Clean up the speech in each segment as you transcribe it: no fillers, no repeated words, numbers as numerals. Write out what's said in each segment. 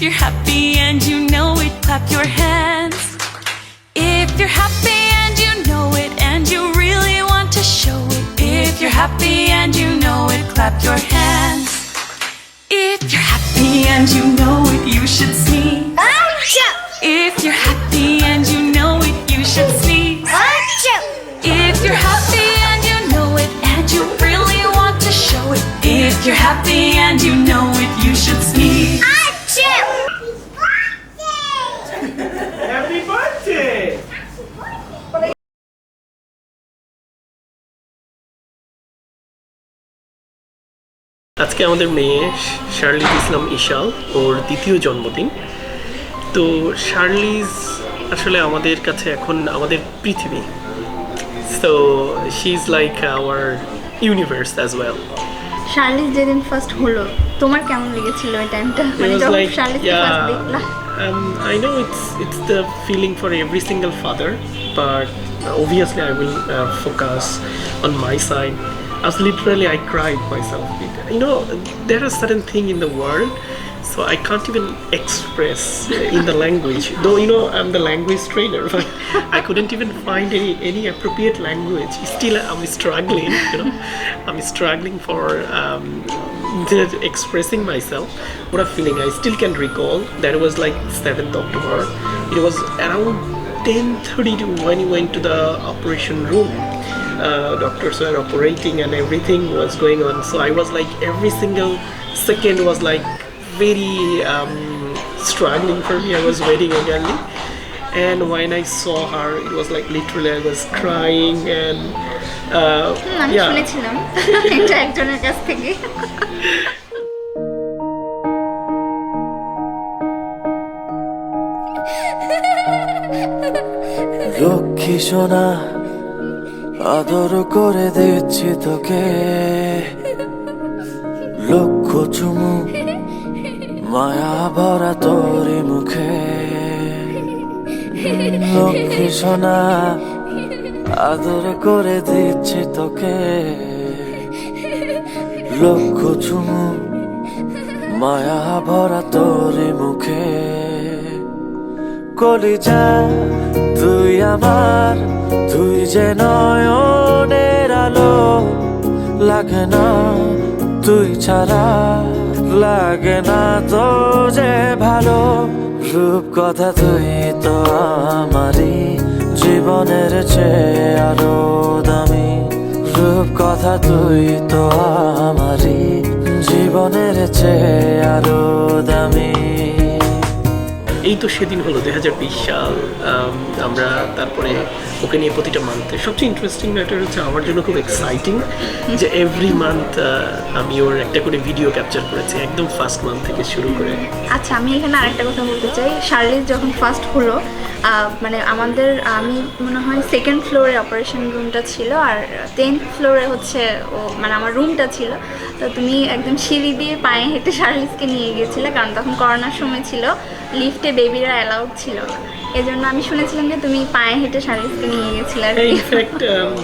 you're happy and you know it, clap your hands. If you're happy and you know it and you really want to show it. If you're happy and you know it, clap your hands. If you're happy and you know it, you should sneeze. If you're happy and you know it, you should sneeze. If you're happy and you know it and you really want to show it. If you're happy and you know it, you should sneeze. Happy birthday! আজকে আমাদের মেয়ে Shirley ইসলাম ইশাল ওর দ্বিতীয় জন্মদিন। তো Charlize আসলে আমাদের কাছে এখন আমাদের পৃথিবী। So she is like our universe as well. Charlize যেদিন ফার্স্ট হলো তোমার কেমন লেগেছিল ওই টাইমটা? মানে যখন শার্লিজকে ফার্স্ট দেখলা? I know it's the feeling for every single father, but obviously I will focus on my side. As literally I cried myself. You know, there are certain things in the world, so I can't even express in the language. Though you know I'm the language trainer, but I couldn't even find any appropriate language. Still, I'm struggling. You know, I'm struggling for expressing myself. What a feeling! I still can recall that it was like 7th October. It was around 10:30 when we went to the operation room. Doctors were operating and everything was going on, so I was like every single second was like very struggling for me. I was waiting eagerly, and when I saw her it was like literally I was crying and আমি শুনেছিলাম এটা একজনের কাছ থেকে। লক্ষ্মী সোনা আদর করে দিচ্ছি তোকে, লক্ষ চুমু মায়া ভরা তোরি মুখে। লক্ষ্মী সোনা আদর করে দিচ্ছি তোকে, লক্ষ চুমু মায়া ভরা তোরি মুখে। কলিজা তুই আমার, তুই যে নয়নের আলো, লাগে না তুই ছাড়া, লাগে না তো যে ভালো। রূপ কথা তুই তো আমারই জীবনের চেয়ে আরো দামি, রূপ কথা তুই তো আমারই জীবনের চেয়ে আরো দামি। এই তো সেদিন হলো 2020 সাল। আমরা তারপরে ওকে নিয়ে প্রতিটা মান্থে সবচেয়ে ইন্টারেস্টিং ম্যাটার হচ্ছে আমার জন্য খুব এক্সাইটিং যে এভরি মান্থ আমি ওর একটা করে ভিডিও ক্যাপচার করেছি, একদম ফার্স্ট মান্থ থেকে শুরু করে। আচ্ছা, আমি এখানে আরেকটা কথা বলতে চাই। শার্লিজ যখন ফার্স্ট হলো, মানে আমাদের আমি মনে হয় 2nd ফ্লোরে অপারেশন রুমটা ছিল আর 10th ফ্লোরে হচ্ছে ও মানে আমার রুমটা ছিল। তো তুমি একদম সিঁড়ি দিয়ে পায়ে হেঁটে শার্লিজকে নিয়ে গিয়েছিলে, কারণ তখন করোনার সময় ছিল, লিফটে বেবিরা অ্যালাউড ছিল না। এজন্য আমি শুনেছিলাম যে তুমি পায়ে হেঁটে শার্লিজকে নিয়ে গিয়েছিলে। ইনফ্যাক্ট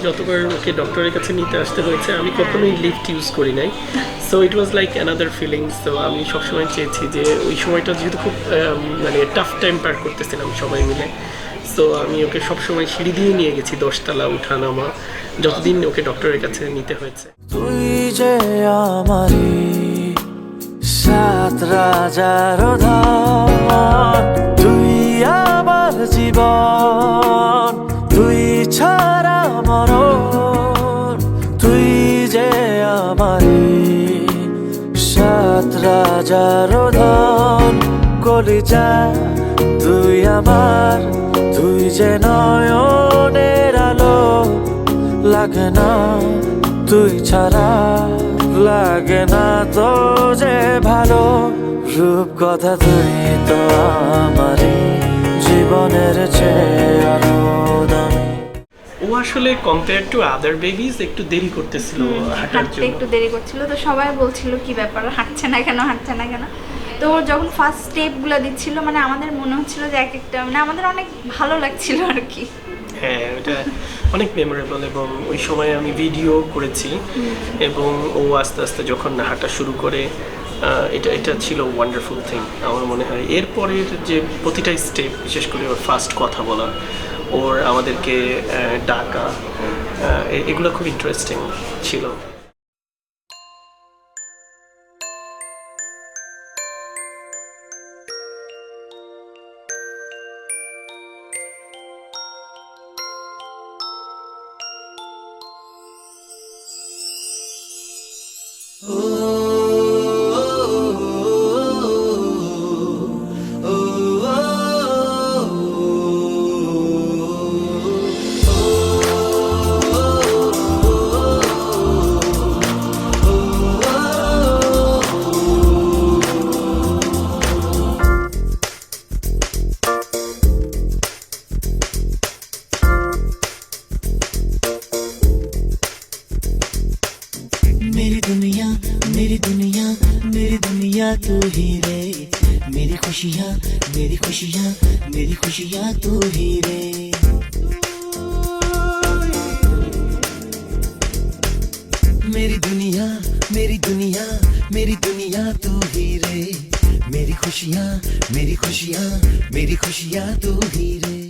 যতবার ওকে ডক্টরের কাছে নিতে আসতে হয়েছে আমি কখনোই লিফট ইউজ করি নাই। So it was like another feelings. তো আমি সবসময় চেয়েছি যে ওই সময়টা যেহেতু খুব মানে টাফ টাইম পার করতেছিলাম সবাই মিলে, সো আমি ওকে সবসময় সিঁড়ি দিয়ে নিয়ে গেছি, 10 তলা উঠা নামা, যতদিন ওকে ডক্টরের কাছে নিতে হয়েছে। তুই যে আমারই 7 রাজার ধন, তুই আমার জীবন, তুই ছাড়া মরণ, তুই যে আমারই 7 রাজার ধন। কলিজা তুই আমার, তুই যে নয়নের আলো, লাগে না তুই ছাড়া, লাগে না তো যে ভালো। রূপ কথা তুই তো আমারই জীবনের চেয়ে আরো দামি। ও আসলে কম্পেয়ার টু আদার বেবিজ একটু দেরি করতেছিল হাঁটার জন্য, একটু দেরি করছিল। তো সবাই বলছিল কি ব্যাপার, হাঁটছে না কেন, হাঁটছে না কেন। তো ওর যখন ফার্স্ট স্টেপগুলো দিচ্ছিল, মানে আমাদের মনে হচ্ছিল যে এক একটা, মানে আমাদের অনেক ভালো লাগছিল আর কি। হ্যাঁ, ওটা অনেক মেমোরেবল। এবং ওই সময় আমি ভিডিও করেছি এবং ও আস্তে আস্তে যখন হাঁটা শুরু করে এটা ছিল ওয়ান্ডারফুল থিং আমার মনে হয়। এরপরের যে প্রতিটা স্টেপ, বিশেষ করে ওর ফার্স্ট কথা বলা, ওর আমাদেরকে ডাকা, এগুলো খুব ইন্টারেস্টিং ছিল। मेरी दुनिया मेरी दुनिया मेरी दुनिया तू ही रे, मेरी खुशियाँ मेरी खुशियाँ मेरी खुशियाँ तू ही रे। मेरी दुनिया मेरी दुनिया मेरी दुनिया तू ही रे, मेरी खुशियाँ मेरी खुशियाँ मेरी खुशियाँ तू ही रे।